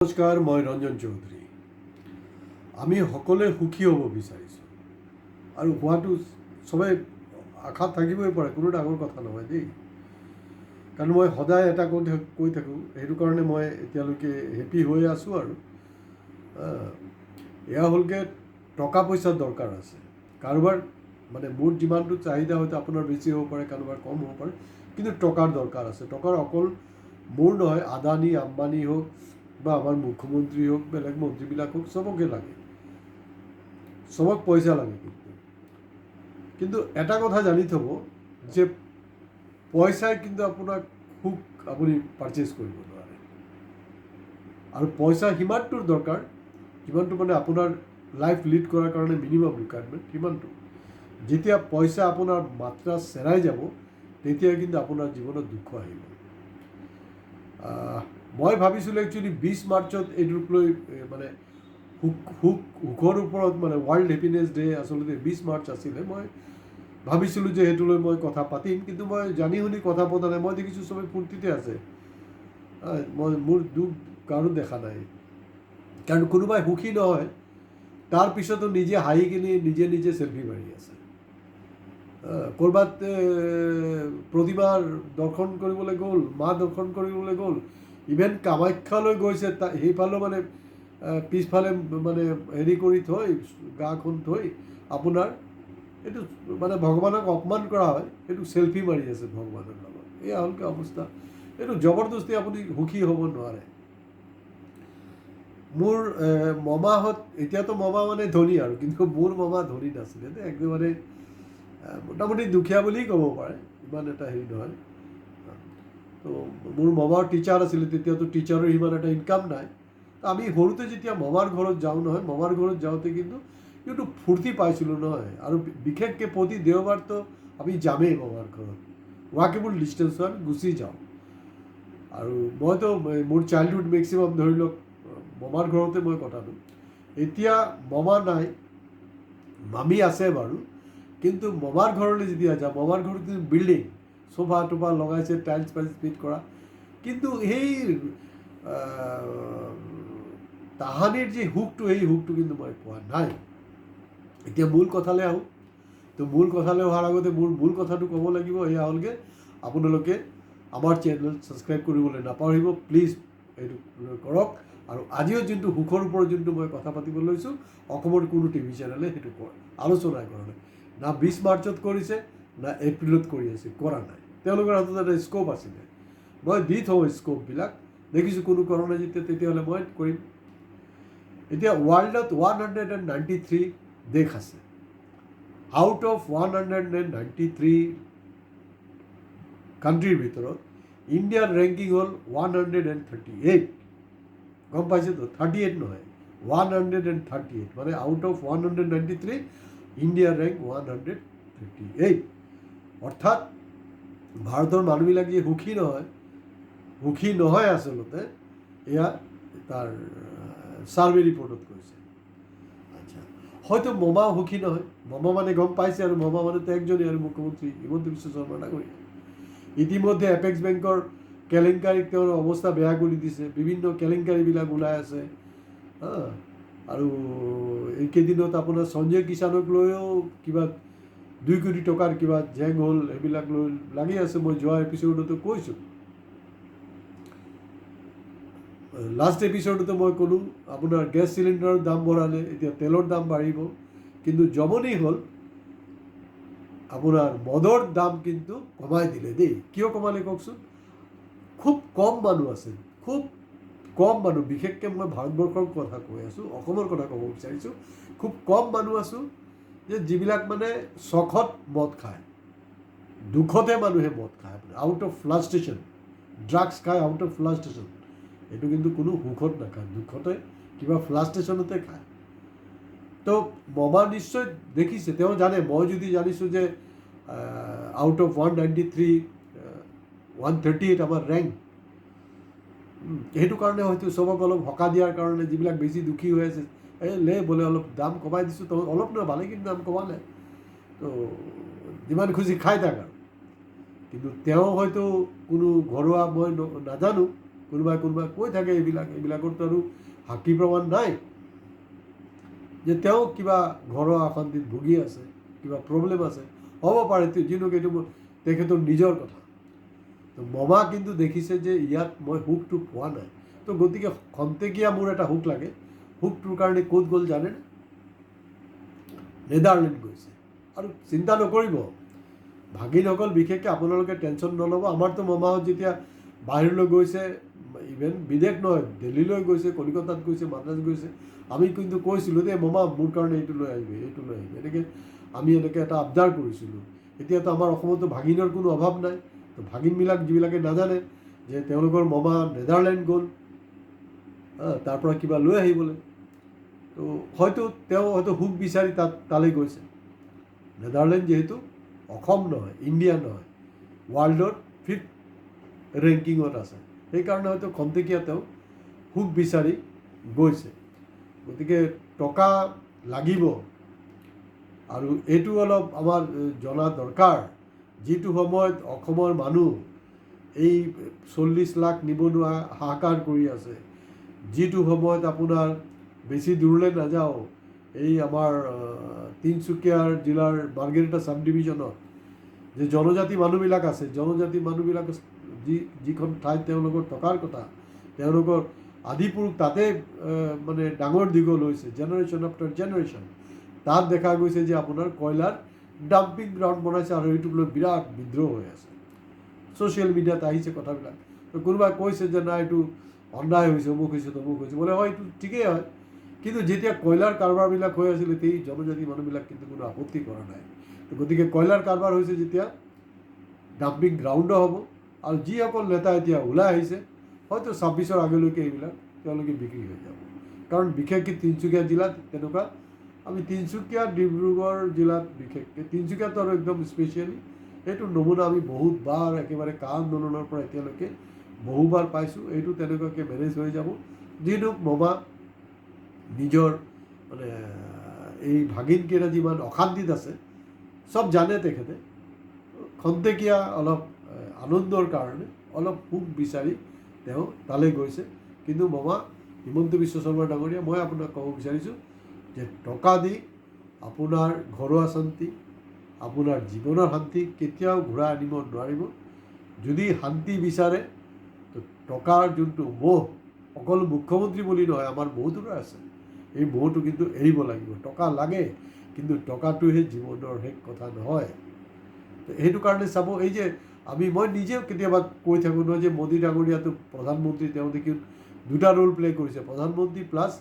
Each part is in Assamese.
নমস্কাৰ, মই ৰঞ্জন চৌধুৰী। আমি সকলোৱে সুখী হ'ব বিচাৰিছোঁ আৰু হোৱাটো চবেই আশাত থাকিবই পাৰে, কোনো ডাঙৰ কথা নহয় দেই। কাৰণ মই সদায় এটা কৈ থাকোঁ, সেইটো কাৰণে মই এতিয়ালৈকে হেপী হৈ আছোঁ। আৰু এয়া হ'লগৈ টকা পইচাৰ দৰকাৰ আছে। কাৰোবাৰ মানে মোৰ যিমানটো চাহিদা হয়তো আপোনাৰ বেছি হ'ব পাৰে, কাৰোবাৰ কম হ'ব পাৰে, কিন্তু টকাৰ দৰকাৰ আছে। টকাৰ অকল মোৰ নহয়, আদানী আম্বানী হওক বা আমাৰ মুখ্যমন্ত্ৰী হওক, বেলেগ মন্ত্ৰীবিলাক হওক, চবকে লাগে, চবক পইচা লাগে। কিন্তু এটা কথা জানি থ'ব যে পইচাই কিন্তু আপোনাক সুখ আপুনি পাৰচেজ কৰিব নোৱাৰে। আৰু পইচা সিমানটোৰ দৰকাৰ যিমানটো মানে আপোনাৰ লাইফ লিড কৰাৰ কাৰণে মিনিমাম ৰিকুৱাৰমেণ্ট সিমানটো। যেতিয়া পইচা আপোনাৰ মাত্ৰা চেৰাই যাব, তেতিয়া কিন্তু আপোনাৰ জীৱনত দুখ আহিব। মই ভাবিছিলোঁ একচুৱেলি 20 মাৰ্চত এইটোক লৈ মানে সুখৰ ওপৰত মানে ৱৰ্ল্ড হেপিনেছ ডে আচলতে 20 মাৰ্চ আছিলে। মই ভাবিছিলোঁ যে সেইটো লৈ মই কথা পাতিম, কিন্তু মই জানি শুনি কথা পতা নাই। মই দেখিছোঁ চবেই ফূৰ্তিতে আছে, মোৰ দুখ কাৰো দেখা নাই। কাৰণ কোনোবাই সুখী নহয়, তাৰপিছতো নিজে হাঁহি কিনি নিজে চেলফি মাৰি আছে। ক'ৰবাত প্ৰতিমাৰ দৰ্শন কৰিবলৈ গ'ল, মা দৰ্শন কৰিবলৈ গ'ল, ইভেন কামাখ্যালৈ গৈছে, সেইফালেও মানে পিছফালে মানে হেৰি কৰি থৈ, গাখন থৈ আপোনাৰ এইটো মানে ভগৱানক অপমান কৰা হয়, সেইটো চেলফি মাৰি আছে ভগৱানৰ লগত। এয়া হ'লকৈ অৱস্থা। এইটো জবৰদস্তি আপুনি সুখী হ'ব নোৱাৰে। মোৰ মামাহঁত, এতিয়াতো মামা মানে ধনী আৰু, কিন্তু মোৰ মামা ধনী নাছিলে দেই, একেবাৰে মোটামুটি দুখীয়া বুলিয়েই ক'ব পাৰে, ইমান এটা হেৰি নহয়। তো মোৰ মামাৰ টিচাৰ আছিলে, তেতিয়াতো টিচাৰৰ ইমান এটা ইনকাম নাই। আমি সৰুতে যেতিয়া মামাৰ ঘৰত যাওঁ নহয়, মামাৰ ঘৰত যাওঁতে কিন্তু ফূৰ্তি পাইছিলোঁ নহয়। আৰু বিশেষকৈ প্ৰতি দেওবাৰতো আমি যামেই মামাৰ ঘৰত, ৱাকেবল ডিষ্টেঞ্চ হয়, গুচি যাওঁ। আৰু মইতো মোৰ চাইল্ডহুড মেক্সিমাম ধৰি লওক মামাৰ ঘৰতে মই কটালোঁ। এতিয়া মামা নাই, মামী আছে বাৰু, কিন্তু মামাৰ ঘৰলৈ যেতিয়া যাওঁ, মামাৰ ঘৰত কিন্তু বিল্ডিং, চোফা টোফা লগাইছে, টাইলছ ফাইলছ ফিট কৰা, কিন্তু সেই তাহানিৰ যি সুখটো, সেই সুখটো কিন্তু মই পোৱা নাই। এতিয়া মূল কথালৈ আহোঁ। তো মূল কথালৈ অহাৰ আগতে মোৰ মূল কথাটো ক'ব লাগিব। এয়া হ'লগৈ, আপোনালোকে আমাৰ চেনেল ছাবস্ক্ৰাইব কৰিবলৈ নাপাহৰিব, প্লিজ এইটো কৰক। আৰু আজিও যোনটো সুখৰ ওপৰত যোনটো মই কথা পাতিব লৈছোঁ, অসমৰ কোনো টিভি চেনেলে সেইটো আলোচনা কৰা নাই। না 20 মাৰ্চত কৰিছে, না এপ্ৰিলত কৰি আছে, কৰা নাই। তেওঁলোকৰ হাতত এটা স্ক'প আছিলে, মই দি থওঁ স্ক'পবিলাক, দেখিছোঁ কোনো কৰা নাই যেতিয়া, তেতিয়াহ'লে মই কৰিম। এতিয়া ৱৰ্ল্ডত 193 দেশ আছে। আউট অফ 193 কাণ্ট্ৰিৰ ভিতৰত ইণ্ডিয়াৰ ৰেংকিং হ'ল 138। গম পাইছেতো, 38 নহয়, 138, মানে আউট অফ 193 ইণ্ডিয়াৰ ৰেংক 138। অৰ্থাৎ ভাৰতৰ মানুহবিলাক যে সুখী নহয় আচলতে, এয়া তাৰ ছাৰ্ভে ৰিপৰ্টত কৈছে। আচ্ছা, হয়তো মামাও সুখী নহয়। মামা মানে গম পাইছে, আৰু মামা মানেতো একজনেই, আৰু মুখ্যমন্ত্ৰী হিমন্ত বিশ্ব শৰ্মা ডাঙৰীয়া। ইতিমধ্যে এপেক্স বেংকৰ কেলেংকাৰীক তেওঁৰ অৱস্থা বেয়া কৰি দিছে, বিভিন্ন কেলেংকাৰীবিলাক ওলাই আছে। আৰু এইকেইদিনত আপোনাৰ সঞ্জয় কিষাণক লৈও কিবা 2 কোটি টকাৰ কিবা জেং হ'ল, এইবিলাক লৈ লাগি আছে। মই যোৱা এপিছ'ডতো কৈছোঁ, লাষ্ট এপিছ'ডতো মই ক'লোঁ, আপোনাৰ গেছ চিলিণ্ডাৰৰ দাম বঢ়ালে, এতিয়া তেলৰ দাম বাঢ়িব। কিন্তু জমনি হ'ল, আপোনাৰ মদৰ দাম কিন্তু কমাই দিলে দেই। কিয় কমালে কওকচোন? খুব কম মানুহ আছে, খুব কম মানুহ, বিশেষকৈ মই ভাৰতবৰ্ষৰ কথা কৈ আছোঁ, অসমৰ কথা ক'ব বিচাৰিছোঁ। খুব কম মানুহ আছোঁ যে যিবিলাক মানে চখত মদ খায়, দুখতে মানুহে মদ খায়, আউট অফ ফ্লাষ্ট্ৰেশ্যন, ড্ৰাগছ খায় আউট অফ ফ্লাষ্ট্ৰেশ্যন। এইটো কিন্তু কোনো সুখত নাখায়, দুখতে কিবা ফ্লাষ্ট্ৰেশ্যনতে খায়। তো মামা নিশ্চয় দেখিছে, তেওঁ জানে, মই যদি জানিছোঁ যে আউট অফ 193 138 আমাৰ ৰেংক, সেইটো কাৰণে হয়তো চবক অলপ সকাহ দিয়াৰ কাৰণে, যিবিলাক বেছি দুখী হৈ আছে, বোলে অলপ দাম কমাই দিছোঁ, তো অলপ নহয়, ভালেখিনি দাম কমালে, তো যিমান খুজি খাই থাক আৰু। কিন্তু তেওঁ হয়তো কোনো ঘৰুৱা, মই নাজানো, কোনোবাই কৈ থাকে এইবিলাকৰতো আৰু সাক্ষী প্ৰমাণ নাই যে তেওঁ কিবা ঘৰৰ অশান্তিত ভুগি আছে, কিবা প্ৰব্লেম আছে, হ'ব পাৰে, যিনক এইটো তেখেতৰ নিজৰ কথা। তো মমা কিন্তু দেখিছে যে ইয়াত মই সুখটো পোৱা নাই, তো গতিকে খন্তেকীয়া মোৰ এটা সুখ লাগে। সুখটোৰ কাৰণে ক'ত গ'ল জানে? নেদাৰলেণ্ড গৈছে। আৰু চিন্তা নকৰিব ভাগিনসকল, বিশেষকৈ আপোনালোকে টেনশ্যন নল'ব। আমাৰতো মমাহঁত যেতিয়া বাহিৰলৈ গৈছে, ইভেন বিদেশ নহয়, দিল্লীলৈ গৈছে, কলিকতাত গৈছে, মাদ্ৰাজ গৈছে, আমি কিন্তু কৈছিলোঁ যে মমা মোৰ কাৰণে এইটো লৈ আহিবি, এইটো লৈ আহিবি, এনেকৈ আমি এনেকৈ এটা আবদাৰ কৰিছিলোঁ। এতিয়াতো আমাৰ অসমতো ভাগিনৰ কোনো অভাৱ নাই। তো ভাগিনবিলাক যিবিলাকে নাজানে যে তেওঁলোকৰ মমা নেদাৰলেণ্ড গ'ল তাৰ পৰা কিবা লৈ আহিবলৈ, তো তেওঁ হয়তো সুখ বিচাৰি তালৈ গৈছে। নেদাৰলেণ্ড যিহেতু অসম নহয়, ইণ্ডিয়া নহয়, ৱৰ্ল্ডৰ 5th ৰেংকিঙত আছে, সেইকাৰণে হয়তো খন্তেকীয়া তেওঁ সুখ বিচাৰি গৈছে। গতিকে টকা লাগিব, আৰু এইটো অলপ আমাৰ জনা দৰকাৰ। যিটো সময়ত অসমৰ মানুহ এই 40 লাখ নিবনুৱা হাহাকাৰ কৰি আছে, যিটো সময়ত আপোনাৰ বেছি দূৰলৈ নাযাওঁ, এই আমাৰ তিনিচুকীয়া জিলাৰ মাৰ্ঘেৰিটা চাব ডিভিজনত যে জনজাতি মানুহবিলাক আছে, জনজাতি মানুহবিলাক যিখন ঠাইত তেওঁলোকৰ থকাৰ কথা, তেওঁলোকৰ আদিপুৰুষ তাতে মানে ডাঙৰ দীঘল হৈছে, জেনেৰেশ্যন আফটাৰ জেনেৰেশ্যন, তাত দেখা গৈছে যে আপোনাৰ কয়লাৰ ডাম্পিং গ্ৰাউণ্ড বনাইছে, আৰু এইটোক লৈ বিৰাট বিদ্ৰোহ হৈ আছে। ছ'চিয়েল মিডিয়াত আহিছে কথাবিলাক। তো কোনোবাই কৈছে যে নাই এইটো অন্যায় হৈছে, অমুক হৈছে, তমুক হৈছে, বোলে হয় এইটো ঠিকেই হয়, কিন্তু যেতিয়া কয়লাৰ কাৰবাৰবিলাক হৈ আছিলে সেই জনজাতি মানুহবিলাক কিন্তু কোনো আপত্তি কৰা নাই। তো গতিকে কয়লাৰ কাৰবাৰ হৈছে যেতিয়া ডাম্পিং গ্ৰাউণ্ডো হ'ব, আৰু যিসকল নেতা এতিয়া ওলাই আহিছে হয়তো 26ৰ আগলৈকে এইবিলাক তেওঁলোকে বিক্ৰী হৈ যাব। কাৰণ বিশেষকৈ তিনিচুকীয়া জিলাত তেনেকুৱা, আমি তিনিচুকীয়া ডিব্ৰুগড় জিলাত বিশেষকৈ তিনিচুকীয়াতো আৰু একদম স্পেচিয়েলি এইটো নমুনা আমি বহুতবাৰ একেবাৰে কা আন্দোলনৰ পৰা এতিয়ালৈকে বহুবাৰ পাইছোঁ। এইটো তেনেকুৱাকৈ মেনেজ হৈ যাব। যিহেতু মমা নিজৰ মানে এই ভাগিনকেইটা যিমান অশান্তিত আছে চব জানে তেখেতে, খন্তেকীয়া অলপ আনন্দৰ কাৰণে অলপ সুখ বিচাৰি তেওঁ তালৈ গৈছে। কিন্তু মমা হিমন্ত বিশ্ব শৰ্মা ডাঙৰীয়া, মই আপোনাক ক'ব বিচাৰিছোঁ যে টকা দি আপোনাৰ ঘৰুৱা শান্তি, আপোনাৰ জীৱনৰ শান্তি কেতিয়াও ঘূৰাই আনিব নোৱাৰিব। যদি শান্তি বিচাৰে তো টকাৰ যোনটো মোহ, অকল মুখ্যমন্ত্ৰী বুলি নহয়, আমাৰ বহুতৰে আছে, এই মোহটো কিন্তু এৰিব লাগিব। টকা লাগে, কিন্তু টকাটোহে জীৱনৰ শেষ কথা নহয়। তো সেইটো কাৰণে চাব, এই যে মই নিজেও কেতিয়াবা কৈ থাকোঁ নহয় যে মোদী ডাঙৰীয়াটো প্ৰধানমন্ত্ৰী, তেওঁ দেখি দুটা ৰোল প্লে' কৰিছে, প্ৰধানমন্ত্ৰী প্লাছ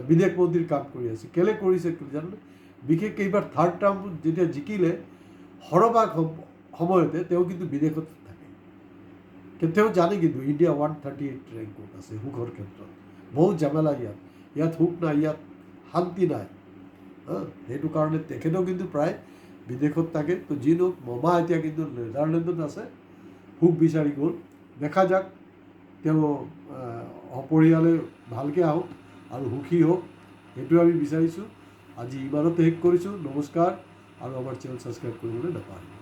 বিদেশ মন্ত্ৰীৰ কাম কৰি আছে। কেলৈ কৰিছে জানে? বিশেষকৈ এইবাৰ 3rd টাৰ্ম যেতিয়া জিকিলে, সৰহভাগ সময়তে তেওঁ কিন্তু বিদেশত থাকে। তেওঁ জানে কিন্তু ইণ্ডিয়া 138 ৰেংকত আছে সুখৰ ক্ষেত্ৰত। বহুত ঝামেলা ইয়াত সুখ নাই, ইয়াত শান্তি নাই। সেইটো কাৰণে তেখেতেও কিন্তু প্ৰায় বিদেশত থাকে। তো যি নহওক মমা এতিয়া কিন্তু নেদাৰলেণ্ডত আছে, সুখ বিচাৰি গ'ল। দেখা যাক, তেওঁ সপৰিয়ালে ভালকৈ আহক আৰু সুখী হওক, সেইটো আমি বিচাৰিছোঁ। আজি ইমানতে শেষ কৰিছোঁ। নমস্কাৰ, আৰু আমাৰ চেনেল ছাবস্ক্ৰাইব কৰিবলৈ নাপাহৰিব।